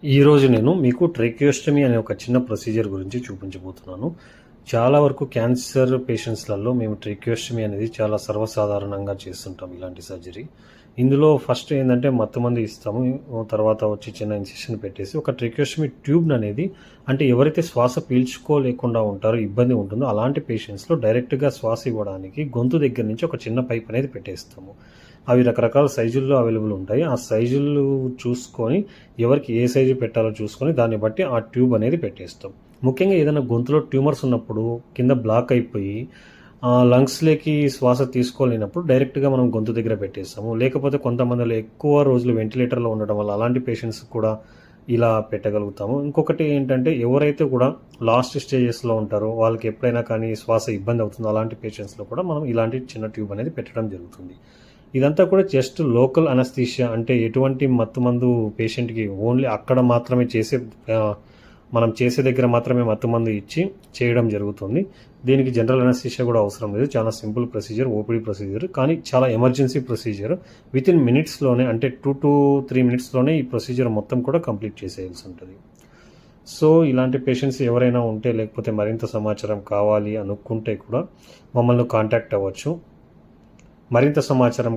ఈరోజు నేను మీకు ట్రేకియోస్టమీ అనే ఒక చిన్న ప్రొసీజర్ గురించి చూపించబోతున్నాను. చాలా వరకు క్యాన్సర్ పేషెంట్స్‌లలో మేము ట్రేకియోస్టమీ అనేది చాలా సర్వసాధారణంగా చేస్తుంటాం ఇలాంటి సర్జరీ. ఇందులో ఫస్ట్ ఏందంటే మత్తుమందు ఇస్తాము. తర్వాత వచ్చి చిన్న ఇన్సిషన్ పెట్టేసి ఒక ట్రేకియోస్టమీ ట్యూబ్‌ననేది అంటే ఎవరైతే శ్వాస పీల్చుకోలేకుండా ఉంటారో, ఇబ్బంది ఉంటుందో అలాంటి పేషెంట్స్‌లో డైరెక్ట్‌గా శ్వాస ఇవ్వడానికి గొంతు దగ్గర నుంచి ఒక చిన్న పైప్ అనేది పెట్టేస్తాము. అవి రకరకాల సైజుల్లో అవైలబుల్ ఉంటాయి. ఆ సైజులు చూసుకొని ఎవరికి ఏ సైజు పెట్టాలో చూసుకొని దాన్ని బట్టి ఆ ట్యూబ్ అనేది పెట్టేస్తాం. ముఖ్యంగా ఏదైనా గొంతులో ట్యూమర్స్ ఉన్నప్పుడు కింద బ్లాక్ అయిపోయి లంగ్స్‌లోకి శ్వాస తీసుకోలేనప్పుడు డైరెక్ట్‌గా మనం గొంతు దగ్గర పెట్టేస్తాము. లేకపోతే కొంతమందిలో ఎక్కువ రోజులు వెంటిలేటర్‌లో ఉండడం వల్ల అలాంటి పేషెంట్స్ కూడా ఇలా పెట్టగలుగుతాము. ఇంకొకటి ఏంటంటే ఎవరైతే కూడా లాస్ట్ స్టేజెస్‌లో ఉంటారో వాళ్ళకి ఎప్పుడైనా కానీ శ్వాస ఇబ్బంది అవుతుందో అలాంటి పేషెంట్స్‌లో కూడా మనం ఇలాంటి చిన్న ట్యూబ్ అనేది పెట్టడం జరుగుతుంది. ఇదంతా కూడా జస్ట్ లోకల్ అనస్థీషియా అంటే ఎటువంటి మత్తుమందు పేషెంట్‌కి ఓన్లీ అక్కడ మాత్రమే మనం చేసే దగ్గర మాత్రమే మత్తుమందు ఇచ్చి చేయడం జరుగుతుంది. దీనికి జనరల్ అనస్థీషియా కూడా అవసరం లేదు. చాలా సింపుల్ ప్రొసీజర్, ఓపీడీ ప్రొసీజర్. కానీ చాలా ఎమర్జెన్సీ ప్రొసీజర్. వితిన్ మినిట్స్‌లోనే అంటే 2-3 మినిట్స్‌లోనే ఈ ప్రొసీజర్ మొత్తం కూడా కంప్లీట్ చేసేయాల్సి ఉంటుంది. సో, ఇలాంటి పేషెంట్స్ ఎవరైనా ఉంటే లేకపోతే మరింత సమాచారం కావాలి అనుకుంటే కూడా మమ్మల్ని కాంటాక్ట్ అవ్వచ్చు. మరింత సమాచారం